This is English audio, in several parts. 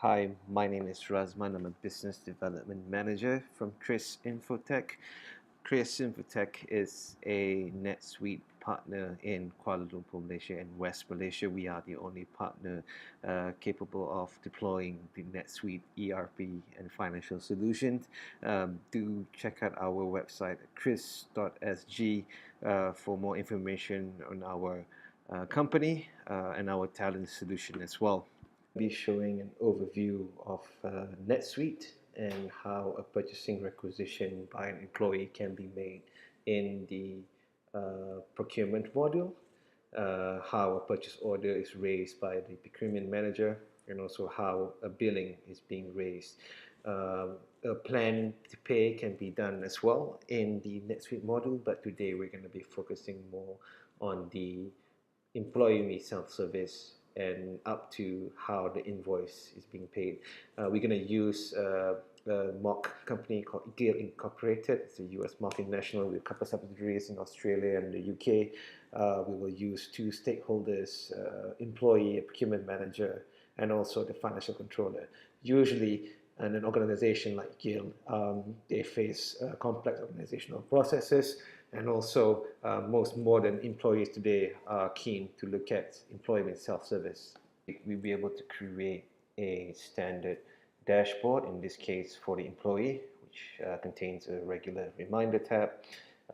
Hi, my name is Razman. I'm a business development manager from Kris Infotech. Kris Infotech is a Netsuite partner in Kuala Lumpur, Malaysia, and West Malaysia. We are the only partner capable of deploying the Netsuite ERP and financial solutions. Do check out our website, kris.sg, for more information on our company and our talent solution as well. Be showing an overview of NetSuite and how a purchasing requisition by an employee can be made in the procurement module, how a purchase order is raised by the procurement manager, and also how a billing is being raised. A plan to pay can be done as well in the NetSuite module, but today we're going to be focusing more on the employee self-service and up to how the invoice is being paid. We're going to use a mock company called GIL Incorporated. It's a US multinational with a couple of subsidiaries in Australia and the UK. We will use two stakeholders, employee, a procurement manager, and also the financial controller. Usually, in an organization like GIL, they face complex organizational processes, and also most modern employees today are keen to look at employment self-service. We'll be able to create a standard dashboard, in this case for the employee, which contains a regular reminder tab.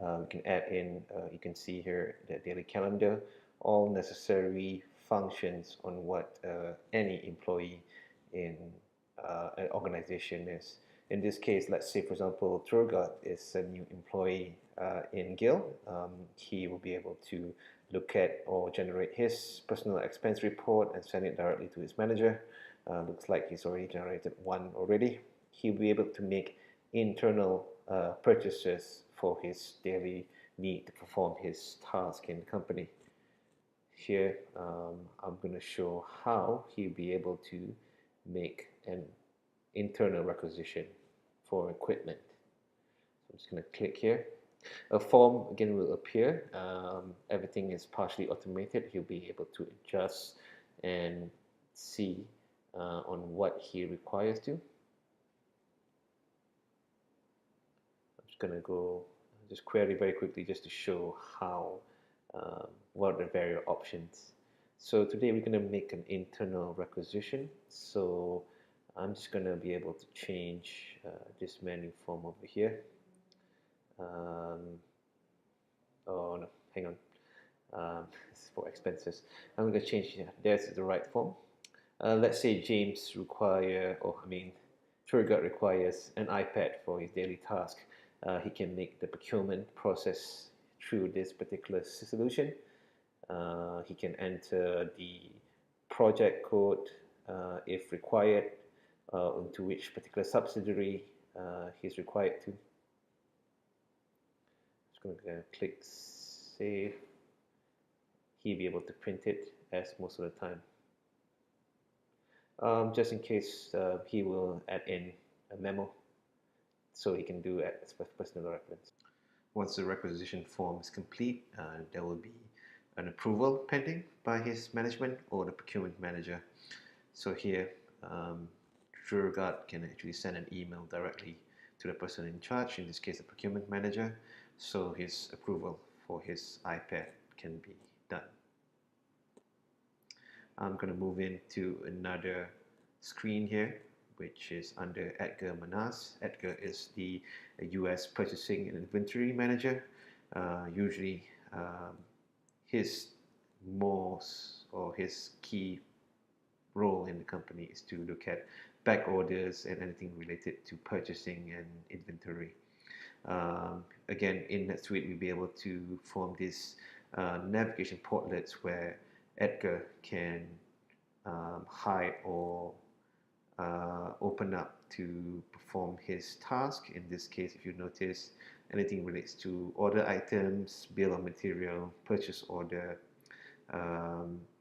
We can add in, you can see here, the daily calendar, all necessary functions on what any employee in an organization is. In this case, let's say, for example, tour guide is a new employee in GIL. He will be able to look at or generate his personal expense report and send it directly to his manager. Looks like he's already generated one already. He'll be able to make internal purchases for his daily need to perform his task in the company. Here, I'm going to show how he'll be able to make an internal requisition for equipment. So I'm just going to click here. A form again will appear. Everything is partially automated. He'll be able to adjust and see on what he requires to. I'm just going to go just query very quickly just to show how what are the various options. So today we're going to make an internal requisition. So I'm just going to be able to change this menu form over here. Oh no, hang on. This is for expenses. I'm going to change here. There's the right form. Let's say James tour guide requires an iPad for his daily task. He can make the procurement process through this particular solution. He can enter the project code if required, into which particular subsidiary he's required to. Just going to click save. He'll be able to print it as most of the time. Just in case he will add in a memo so he can do it as personal reference. Once the requisition form is complete, there will be an approval pending by his management or the procurement manager. So here, tour guide can actually send an email directly to the person in charge, in this case the procurement manager, so his approval for his iPad can be done. I'm going to move into another screen here, which is under Edgar Manas. Edgar is the US Purchasing and Inventory Manager. Usually his key role in the company is to look at back orders and anything related to purchasing and inventory. Again, in NetSuite, we'll be able to form these navigation portlets where Edgar can hide or open up to perform his task. In this case, if you notice, anything relates to order items, bill of material, purchase order,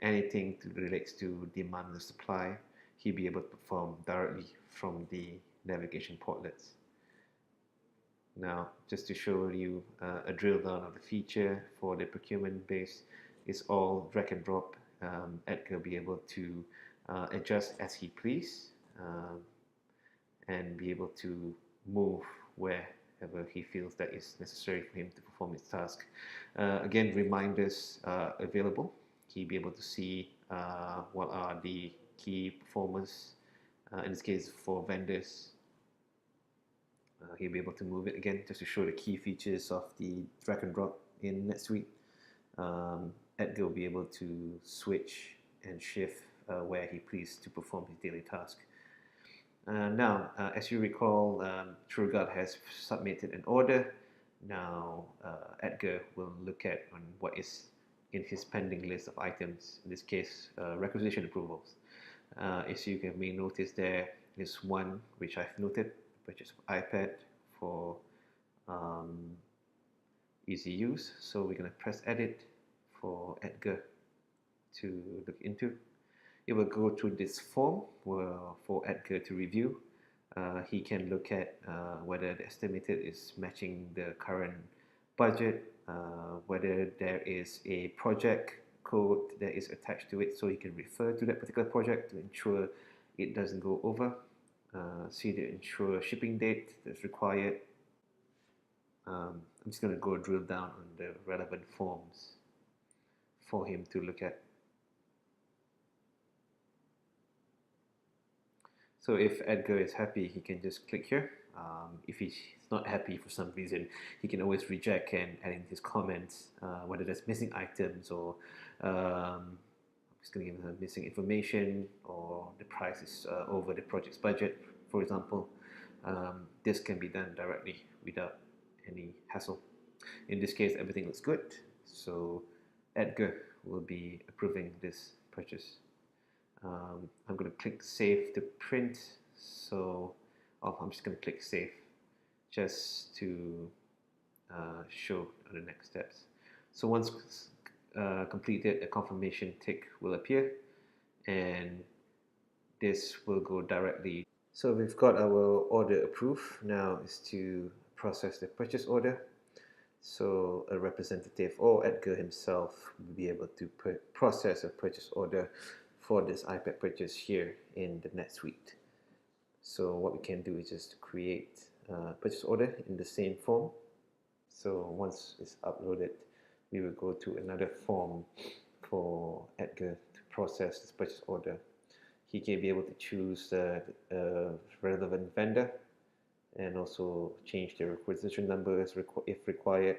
anything relates to demand and supply, he'll be able to perform directly from the navigation portlets. Now, just to show you a drill down of the feature for the procurement base, it's all drag and drop. Edgar will be able to adjust as he please. um, and be able to move wherever he feels that is necessary for him to perform his task. Again, reminders are available. He'll be able to see what are the key performers, in this case for vendors. He'll be able to move it again just to show the key features of the drag and drop in NetSuite. Edgar will be able to switch and shift where he pleases to perform his daily task. Now, as you recall, TrueGuard has submitted an order. Now, Edgar will look at on what is in his pending list of items, in this case, requisition approvals. As you may notice, there is one which I've noted, purchase of iPad for easy use. So we're going to press edit for Edgar to look into. It will go through this form for Edgar to review. He can look at whether the estimated is matching the current budget, whether there is a project code that is attached to it so he can refer to that particular project to ensure it doesn't go over. See the ensure shipping date that's required. I'm just going to go drill down on the relevant forms for him to look at. So if Edgar is happy, he can just click here. If he's not happy for some reason, he can always reject and add in his comments, whether there's missing items or I'm just going to give him missing information or the price is over the project's budget, for example. This can be done directly without any hassle. In this case, everything looks good, so Edgar will be approving this purchase. I'm going to click save to print, so I'm just going to click save just to show the next steps. So once completed, a confirmation tick will appear and this will go directly. So we've got our order approved. Now is to process the purchase order. So a representative or Edgar himself will be able to process a purchase order for this iPad purchase here in the NetSuite. So what we can do is just create a purchase order in the same form. So once it's uploaded, we will go to another form for Edgar to process this purchase order. He can be able to choose the relevant vendor and also change the requisition number if required.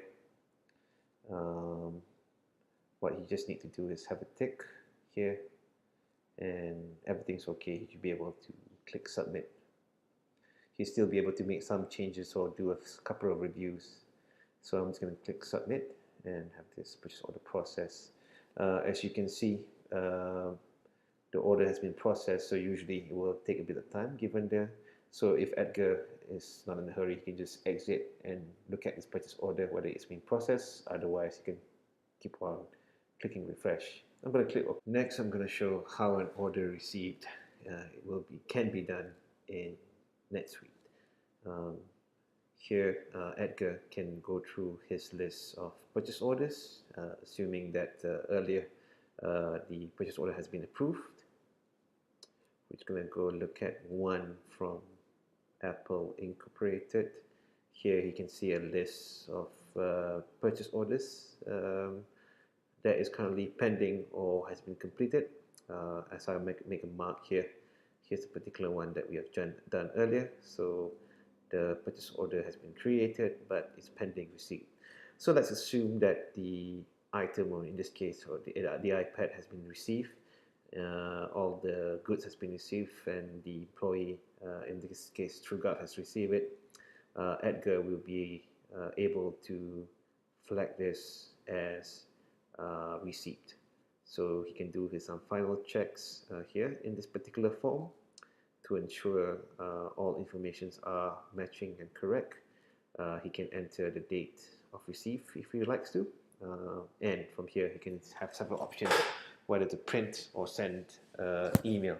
What you just need to do is have a tick here and everything's okay. You should be able to click submit. He'll still be able to make some changes or do a couple of reviews. So I'm just going to click submit and have this purchase order process. As you can see, the order has been processed, so usually it will take a bit of time given there. So if Edgar is not in a hurry, he can just exit and look at his purchase order, whether it's been processed. Otherwise, you can keep on clicking refresh. I'm going to click OK. Next, I'm going to show how an order received can be done in NetSuite. Here, Edgar can go through his list of purchase orders, assuming that earlier the purchase order has been approved. We're going to go look at one from Apple Incorporated. Here you can see a list of purchase orders that is currently pending or has been completed. As I make a mark here, here's a particular one that we have done earlier. So the purchase order has been created, but it's pending receipt. So let's assume that the item, or in this case, or the iPad has been received. All the goods has been received, and the employee, in this case TrueGuard, has received it. Edgar will be able to flag this as receipt. So he can do his final checks here in this particular form to ensure all informations are matching and correct. He can enter the date of receipt if he likes to, and from here he can have several options whether to print or send email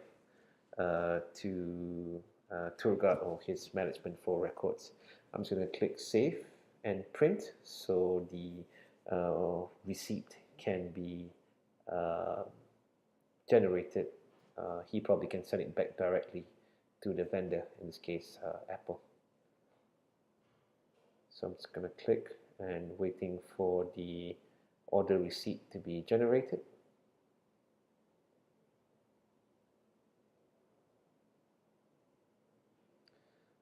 to TrueGuard or his management for records. I'm just going to click save and print, so the receipt can be generated. He probably can send it back directly to the vendor, in this case Apple. So I'm just going to click and waiting for the order receipt to be generated.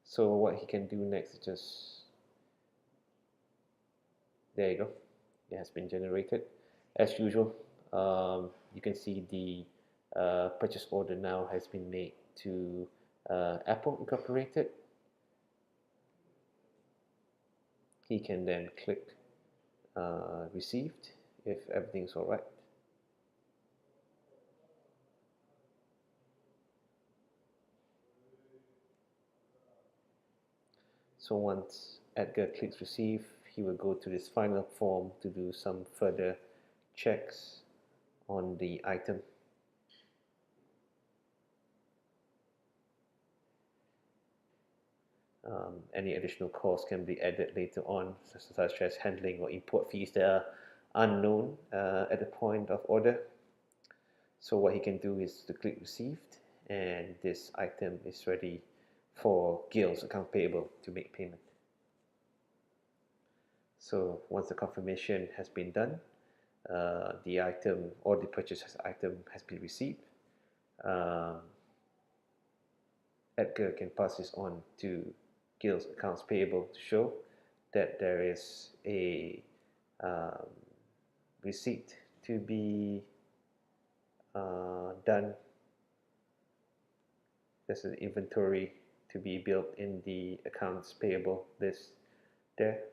So what he can do next is just, there you go, it has been generated. As usual, you can see the purchase order now has been made to Apple Incorporated. He can then click received if everything's alright. So once Edgar clicks receive, he will go to this final form to do some further checks on the item. Any additional costs can be added later on, such as handling or import fees that are unknown at the point of order. So what he can do is to click received, and this item is ready for Gil's account payable to make payment. So once the confirmation has been done, the item or the purchase item has been received, Edgar can pass this on to Gil's accounts payable to show that there is a receipt to be done. There's an inventory to be built in the accounts payable list there,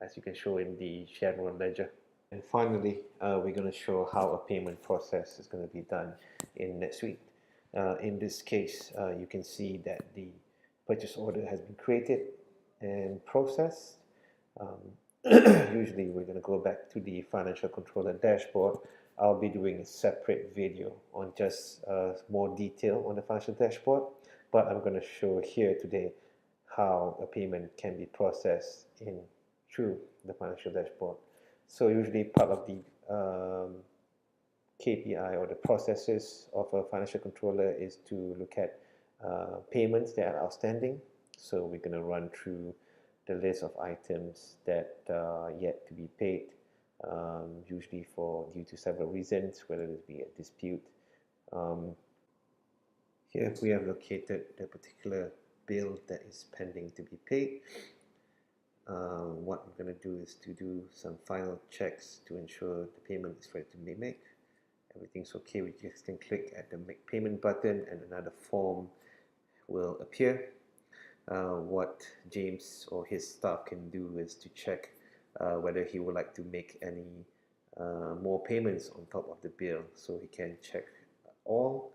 as you can show in the general ledger. And finally, we're going to show how a payment process is going to be done in NetSuite. In this case, you can see that the purchase order has been created and processed. Usually we're going to go back to the financial controller dashboard. I'll be doing a separate video on just more detail on the financial dashboard, but I'm going to show here today how a payment can be processed through the financial dashboard. So usually part of the KPI or the processes of a financial controller is to look at payments that are outstanding. So we're going to run through the list of items that are yet to be paid, usually due to several reasons, whether it be a dispute. Here we have located the particular bill that is pending to be paid. What I'm going to do is to do some final checks to ensure the payment is ready to be made. Everything's okay, we just can click at the make payment button and another form will appear. What James or his staff can do is to check whether he would like to make any more payments on top of the bill. So he can check all,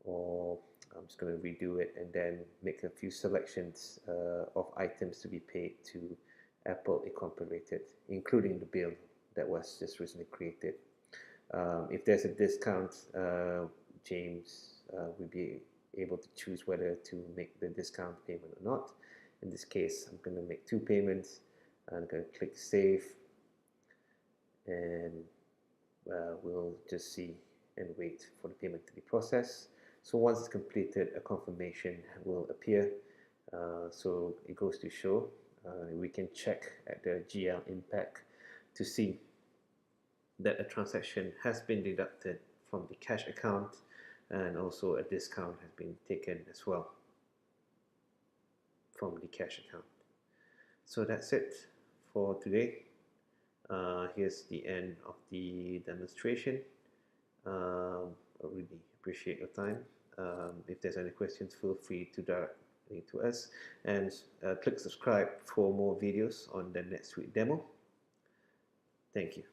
or I'm just going to redo it and then make a few selections of items to be paid to Apple Incorporated, including the bill that was just recently created. If there's a discount, James will be able to choose whether to make the discount payment or not. In this case, I'm going to make 2 payments. I'm going to click save, and we'll just see and wait for the payment to be processed. So once it's completed, a confirmation will appear. So it goes to show we can check at the GL impact to see that a transaction has been deducted from the cash account, and also a discount has been taken as well from the cash account. So that's it for today. Here's the end of the demonstration. I really appreciate your time. If there's any questions, feel free to direct me to us, and click subscribe for more videos on the NetSuite demo. Thank you.